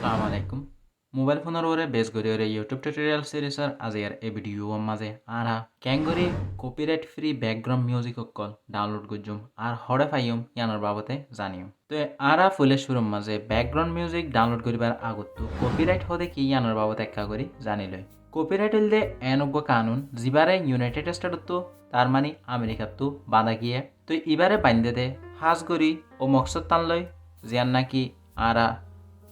আসসালামু আলাইকুম মোবাইল ফোনের ওরে বেস করি ওরে ইউটিউব টিউটোরিয়াল সিরিজৰ আজিৰ এই ভিডিঅ'ৰ মাঝে আরা কেংগরি কপিরাইট ফ্রি ব্যাকগ্রাউন্ড মিউজিক অকল ডাউনলোড করজুম আর হরে পাইম ইয়ানোর বাবতে জানিম তো আরা ফুলে শুরুর মাঝে ব্যাকগ্রাউন্ড মিউজিক ডাউনলোড করিবার আগতো কপিরাইট হদে কি ইয়ানোর বাবতে একা করি জানি লই কপিরাইট হলদে এনজ্ঞ কানুন যিবারে ইউনাইটেড স্টেটতো তার মানে আমেরিকাতো বাধা গিয়ে তো ইবারে বান্ধে দে হাজ করি ও মকসদ টান লই জিয়ান নাকি আরা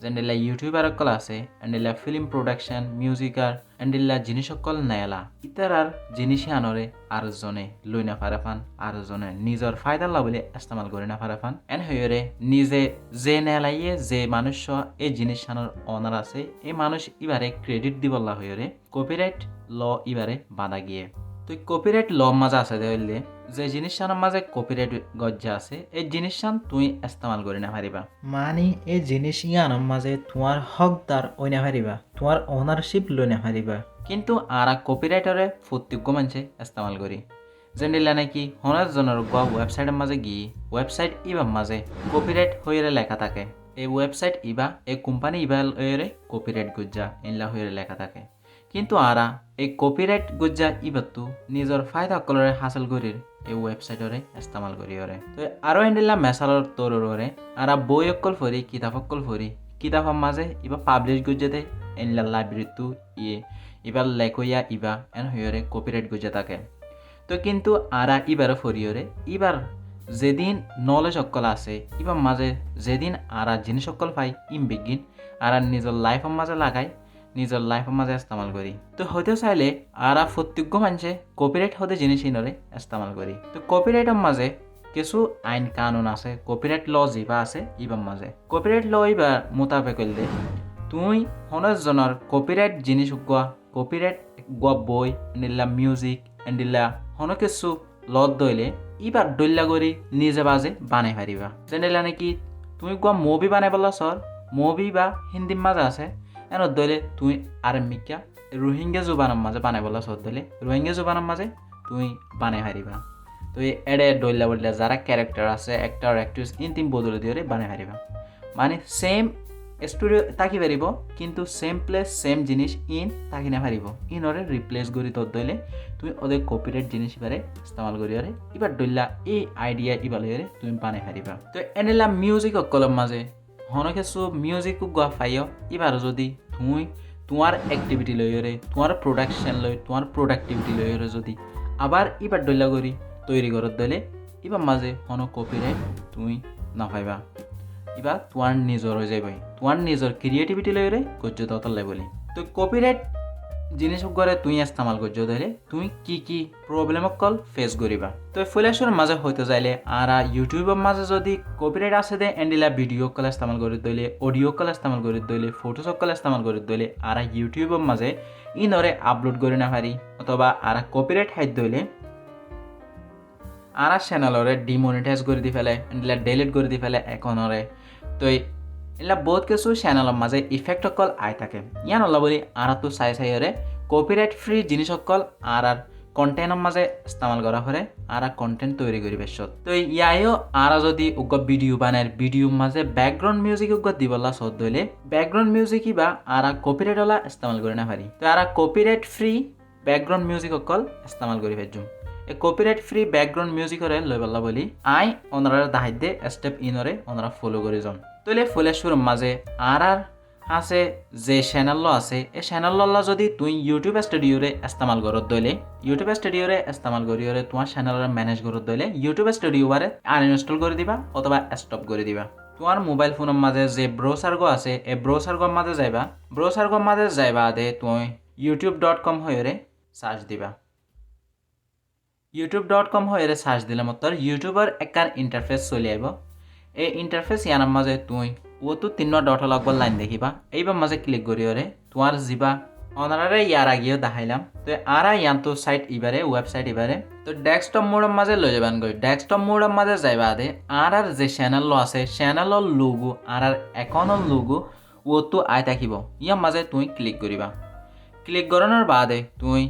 যেন্ডিলা ইউটিউবার অকল আছে এন্ডিলা ফিল্ম প্রোডাকশন মিউজিকার এন্ডিলা জিনিস অকল নেলা ইতারার জিনিসে আনরে আর জনে লই না পারে ফান আর জনে নিজর ফায়দা লাভলে ইস্তেমাল করে না পারে ফান এন হইরে নিজে যে নেলাইয়ে যে মানুষ এই জিনিস আনর অনার আছে এই মানুষ ইবারে ক্রেডিট দিবল্লা হইরে কপিরাইট ল ইবারে বাধা গিয়ে তো কপিরাইট ল মাঝে আছে দেখলে যে জিনিসটার মাঝে কপিরাইট গজ্জা আছে এই জিনিসটান তুই ইস্তেমাল করে না পারিবা মানে এই জিনিস ইয়ানোর মাঝে তোমার হকদার ওই না পারিবা তোমার ওনারশিপ লই না পারিবা কিন্তু আরা কপিরাইটরে প্রত্যেক মানুষে ইস্তেমাল করি যেন্ডিলা নাকি হনার জনের গোয়া ওয়েবসাইটের মাঝে গিয়ে ওয়েবসাইট ইবার মাঝে কপিরাইট হয়ে লেখা থাকে এই ওয়েবসাইট ইবা এই কোম্পানি ইবা হয়ে কপিরাইট গজ্জা ইনলা হয়ে লেখা থাকে কিন্তু আরা এই কপিরাইট গজ্জা ইবাতো নিজের ফায়দা কলরে হাসিল করির এই ওয়েবসাইটরে ইস্তেমাল করি ওরে তো আরো এন্ডিলা মেসালর তোরর ওরে আরা বই অকল ফরি কিতাব অকল ফরি কিতাবের মাঝে ইবা পাবলিশ গজ্জাতে এনলা লাইব্রেরিতো ইবার লেখইয়া ইবা এন হইরে কপিরাইট গজ্জা থাকে তো কিন্তু আরা ইবারে ফরিয়রে ইবার যেদিন নলেজ অকল আছে ইবার মাঝে যেদিন আরা জিনিস অকল পাই বিগিন আরা নিজের লাইফের মাঝে লাগাই নিজের লাইফের মাঝে ইস্তেমাল করি তো হইতে চাইলে আরা প্রত্যেক মানুষে কপিরাইট হতে জিনিস ইনরে ইস্তেমাল করি তো কপিরাইটের মাঝে কিছু আইন কানুন আছে কপিরাইট ল যিবা আছে ইবার মাঝে কপিরাইট ল ইবার মোতাবেক হইলে তুই হনজনের কপিরাইট জিনিস গোয়া কপিরাইট গোয়া বই এন্ডিলা মিউজিক এন্ডিলা হন কিছু লত দইলে ইবার দইলা করি নিজে বাজে বানাই পারিবা যেন্ডিলা নাকি তুমি গোয়া মুভি বানাই পেলা সর মুভি বা হিন্দির মাঝে আছে এন দইলে তুই আরম্ভিকা রোহিঙ্গা জুবানের মাঝে বানাই পেলা সর দইলে রোহিঙ্গা জুবানের মাঝে তুই বানাই পারিবা তো এডে দইলা বললে যারা ক্যারেক্টার আছে অ্যাক্টর অ্যাক্ট্রেস ইনতিম বদলে দিয়ে বানাই পারিবা মানে সেম স্টুডিও তাকি পারিব কিন্তু সেম প্লেস সেম জিনিস ইন তাকি না পারিব ইনরে রিপ্লেস করি তোর দইলে তুমি ওদের কপিরাইট জিনিস ইবারে ইস্তেমাল করি আরে ইবার দইলা এই আইডিয়া ইবালে তুমি বানাই পারিবা তো এনেলা মিউজিক অকলম মাঝে হন কিছু মিউজিক গোয়া পাইও ইবার যদি তুমি তোমার অ্যাক্টিভিটি লইরে তোমার প্রোডাকশন লই তোমার প্রোডাক্টিভিটি লইরে যদি আবার ইবার দইলা করি তৈরি করার দইলে ইবার মাঝে হন কপিরাইট তুমি না পাইবা ইবা তোমার নিজর হয়ে যাবে তোমার নিজর ক্রিয়েটিভিটি লইরে গজ্জ ততলাই বলি তো কপিরাইট জিনিস করে তুই ইস্তেমাল গজ্জ ধরে তুই কি প্রবলেম অকল ফেস করিবা তো ফ্ল্যাশের মাঝে হইতে যাইলে আর ইউটিউবের মাঝে যদি কপিরাইট আছে দে এন্ডিলা ভিডিও কল ইস্তেমাল করে দইলে অডিও কল ইস্তেমাল করে দইলে ফটোস কল ইস্তেমাল করে দইলে আর ইউটিউবের মাঝে ইনরে আপলোড করে না পারি অথবা আর কপিরাইট হাইট দইলে আর চ্যানেলরে ডিমনিটাইজ করে দি ফেলে এন্ডিলা ডিলিট করে দি ফেলে এখনরে তো এলা বহুত কিছু চ্যানেলের মাঝে ইফেক্ট অকল আই থাকে ইয়ান হল বলি আর তো চাইরে কপিরাইট ফ্রি জিনিস অকল আর কন্টেন্টের মাঝে ইস্তেমাল করা হলে আর কন্টেন্ট তৈরি করি বেশত তো ইয়াইও আর যদি উগ্র ভিডিও বানায় ভিডিওর মাঝে ব্যাকগ্রাউন্ড মিউজিক উগ্র দিবলা সদ দইলে ব্যাকগ্রাউন্ড মিউজিক বা আর কপিরাইট ওলা ইস্তেমাল করে না পারি তো আর কপিরাইট ফ্রি ব্যাকগ্রাউন্ড মিউজিক অকল ইস্তেমাল করি ফেলছুম এই কপিরাইট ফ্রি ব্যাকগ্রাউন্ড মিউজিকরে লই পাল্লা বলি আই ওনারা দাহাইদে স্টেপ ইনরে ওনারা ফলো করে যান তইলে ফ্ল্যাশের মাঝে আর আছে যে চ্যানেল আছে এই চ্যানেল যদি তুই ইউটিউব স্টুডিওরে ইস্তেমাল করত দইলে ইউটিউব স্টুডিওরে ইস্তেমাল করিরে তোমার চ্যানেলরে ম্যানেজ করত দইলে ইউটিউব স্টুডিও বারে আনইনস্টল করে দিবা অথবা স্টপ করে দিবা তোমার মোবাইল ফোনের মাঝে যে ব্রাউজার গো আছে এই ব্রাউজার গো মাঝে যাইবা দে তুই youtube.com হইরে সার্চ দিবা youtube.com হইরে সার্চ দিলে মত ইউটিউবের একখান ইন্টারফেস চলে আইব এই ইন্টারফেস ইয়ানার মাঝে তুই ও তো 3 ডট লাগবার লাইন দেখিবা এইবার মাঝে ক্লিক করি ওরে তোমার যিবা অনারে ইয়ার আগেও দেখাইলাম তো আর ইয়ান তো সাইট ইবারে ওয়েবসাইট ইবারে তো ডেস্কটপ মোডের মাঝে লই যাবান গই ডেস্কটপ মোডের মাঝে যাইবা দে আর যে চ্যানেল আছে চ্যানেলর লোগো আর অ্যাকাউন্টর লোগো ও তো আই থাকিব ইয়ার মাঝে তুই ক্লিক করিবা ক্লিক করানোর বাদে তুই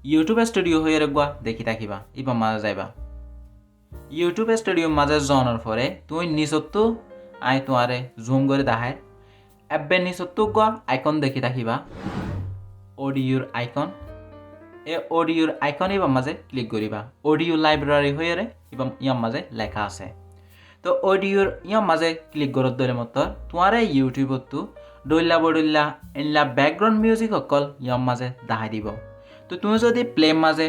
ইউটিউব স্টুডিও হয়ে রেগুয়া দেখি থাকিবা ইবার মাঝে যাইবা ইউটিউব স্টুডিও মাঝে জনের পরে তুই নিজত আই তোমারে জুম করে দেখায় এবে নিচতো গোৱা আইকন দেখি থাকিবা অডিওৰ আইকন এই অডিওৰ আইকন ইবাৰ মাঝে ক্লিক কৰিবা অডিও লাইব্ৰেৰী হৈৰে ইবাৰ ইয়াৰ মাঝে লেখা আছে তো অডিওৰ ইয়াৰ মাঝে ক্লিক কৰত দৰে মতৰ তোমাৰে ইউটিউবতো দৈলা বদলা এনলা ব্যাকগ্রাউন্ড মিউজিক অকল ইয়াৰ মাঝে দেখাই দিব তো তুমি যদি প্লে মাঝে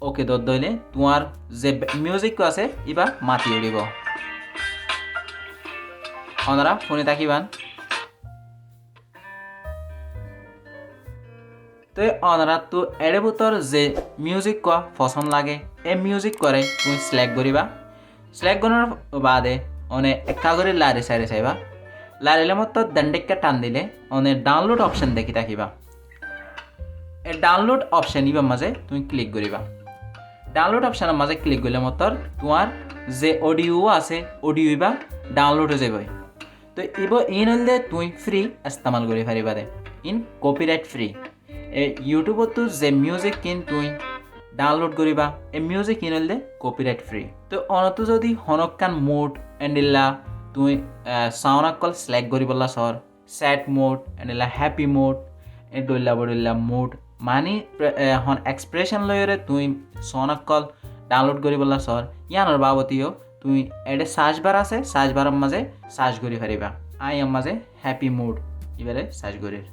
ওকে দত দইলে তোমার যে মিউজিক আছে ইবা মাতি উড়িব আপনারা শুনে থাকিবান তো আপনারা তো এর ভিতর যে মিউজিক ক পছন্দ লাগে এই মিউজিক করে তুমি সিলেক্ট করিবা সিলেক্ট করার বাদে অনে একটা করে লারে সাইরে চাইবা লারিলে মতো দণ্ডেককে টান দিলে অনে ডাউনলোড অপশন দেখি থাকিবা এই ডাউনলোড অপশন ইবা মাঝে তুমি ক্লিক করিবা ডাউনলোড অপশনের মাঝে ক্লিক করলে মতর তোমার যে অডিও আছে অডিও ইবা ডাউনলোড হয়ে যাবে তো ইন হলে তুমি ফ্রি ইস্তেমাল করে পারিবা দে ইন কপিরাইট ফ্রি এই ইউটিউবতো যে মিউজিক কিন তুমি ডাউনলোড করিবা এই মিউজিক ইন হলে কপিরাইট ফ্রি তো অনতো যদি হনকান মোড এন্ডিলা তুমি সাউন্ড অকল সিলেক্ট করিবলা সর স্যাড মোড এন্ডিলা হ্যাপি মোড এ ডইলা বডইলা মোড মানে হন এক্সপ্রেশন লয়রে তুমি সনকল ডাউনলোড করিবলা সর ইয়ানোর বাবতিও তুমি এডে সার্চ বার আছে সার্চ বারের মাঝে সার্চ করি পারিবা আই এর মাঝে হ্যাপি মুড ইবারে সার্চ করির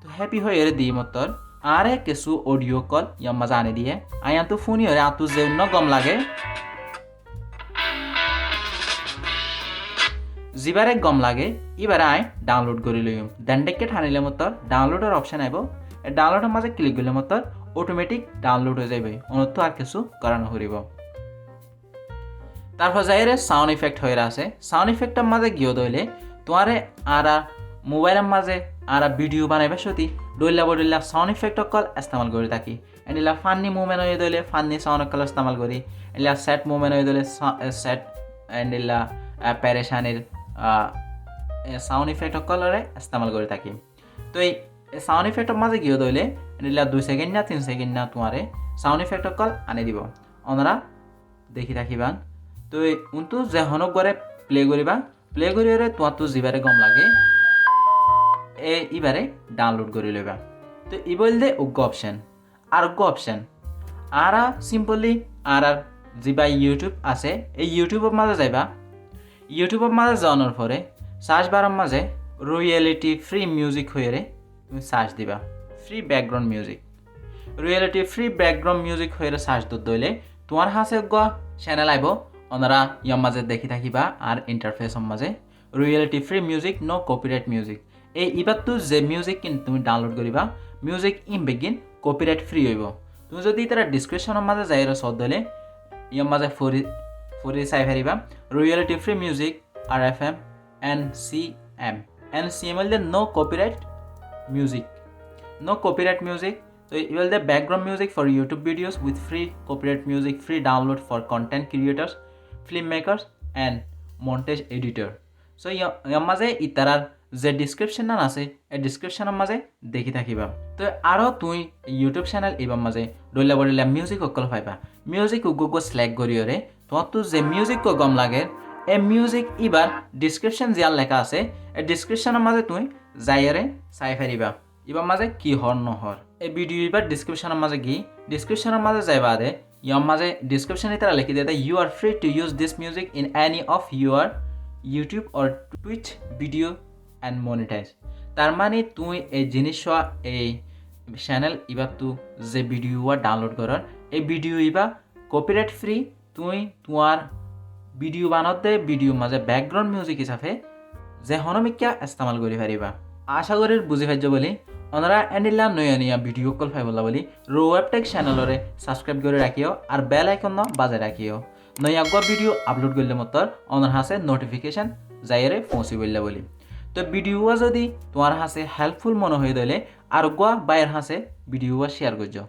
তো হ্যাপি হয়ে দি মতর আরে কিছু অডিও কল ইয়ার মাঝে আনি দিয়ে আয়ান তো ফোনই হরে আতু যে ন গম লাগে জিবারে গম লাগে ইবারে আই ডাউনলোড করি লইম দেনডেকে ঠানিলে মতর ডাউনলোডের অপশন আইব ডাউনলোডের মাঝে ক্লিক করলে মতর অটোমেটিক ডাউনলোড হয়ে যাবে অনত আর কিছু করানো হরিব তারপর যাইরে সাউন্ড ইফেক্ট হয়ে আছে সাউন্ড ইফেক্টের মাঝে গিয়ে দইলে তোমারে আরা মোবাইলের মাঝে আরা ভিডিও বানাইবে সতি ডইলা বডইলা সাউন্ড ইফেক্ট অকল ইস্তেমাল করে থাকি এনিলা ফানি মুভমেন্ট হয়ে দইলে ফানি সাউন্ড অকল ইস্তেমাল করি এনিলা সেট মুভমেন্ট হয়ে দইলে সেট এনিলা প্যারেশানির সাউন্ড ইফেক্ট অকলরে ইস্তেমাল করে থাকি তো এই সাউন্ড ইফেক্টের মাঝে গিয়ে দইলে এনিলা 2 সেকেন্ড না 3 সেকেন্ড না তোমারে সাউন্ড ইফেক্ট অকল আনি দিব ওনারা দেখি থাকিবান তো উন্তু যে হনক করে প্লে করিবা প্লে করিরে তোমার তো জিবারে গম লাগে ইবারে ডাউনলোড করে লইবা তো ই বলতে উগ্র অপশন আর উগ্র অপশন আরা সিম্পলি আর জিবা ইউটিউব আছে এই ইউটিউবের মাঝে যাইবা ইউটিউবের মাঝে যাওয়ার পরে সার্চ বারের মাঝে রয়্যালিটি ফ্রি মিউজিক হয়ে তুমি সার্চ দিবা free background music royalty free background music হয়ে সার্চ দইলে তোমার হাসে গা চ্যানেল আইব ওনারা ইয়ার মাঝে দেখি থাকিবা আর ইন্টারফেসের মাঝে royalty free music no copyright music এই ইবার তো যে মিউজিক কিন্তু তুমি ডাউনলোড করিবা মিউজিক ইন বেগিন কপিরাইট ফ্রি হইব তুমি যদি তারা ডিসক্রিপশনের মাঝে যাই সদ দিলে ইয়ার মাঝে ফরি চাই পারিবা royalty free music RFM NCM হল no copyright music no copyright music So you will the background music for YouTube videos with free copyright music, free download for content creators, filmmakers and montage editor. So ইয়ার মাঝে ইতারার যে description না আছে এই ডিসক্রিপশনের মাঝে দেখি থাকিবা তো আরো তুই ইউটিউব চ্যানেল এবার মাঝে ডইলা বড়িলা মিউজিক অকল পাইবা মিউজিক উগো সিলেক্ট করিয়রে তোমার তো যে মিউজিক গম লাগে এই মিউজিক এবার ডিসক্রিপশন জিয়ার লেখা আছে এই ডিসক্রিপশনের মাঝে তুই যাইরে চাই পারিবা এবার মাঝে কি হর নহর এই ভিডিও এবার ডিসক্রিপশনের মাঝে গিয়ে ডিসক্রিপশনের মাঝে যাইবা দে ইয়ার মাঝে ডিসক্রিপশনে তারা লিখি দিয়ে you are free to use this music in any of your YouTube or Twitch video and monetise তার মানে তুই এই জিনিস এই চ্যানেল এবার তু যে ভিডিও ডাউনলোড করার এই ভিডিও এবার কপিরাইট ফ্রি তুই তোমার ভিডিও বানাতে ভিডিও মাঝে ব্যাকগ্রাউন্ড মিউজিক হিসাবে যে হনমিকা ইস্তেমাল করি পারিবা আশা করি বুঝি পাইছ বলি ওনারা এনিলা নয়া ভিডিও কল পাইবলা বলি RoWebTech চ্যানেলরে সাবস্ক্রাইব করে রাখিও আর বেল আইকন বাজে রাখিও নয়া ভিডিও আপলোড করলে মতর ওনার হাসে নোটিফিকেশন যাইরে পৌঁছি বললা বলি তো ভিডিও যদি তোমার হাসে হেল্পফুল মনে হয়ে দিলে আর বাইরের হাসে ভিডিও শেয়ার করছো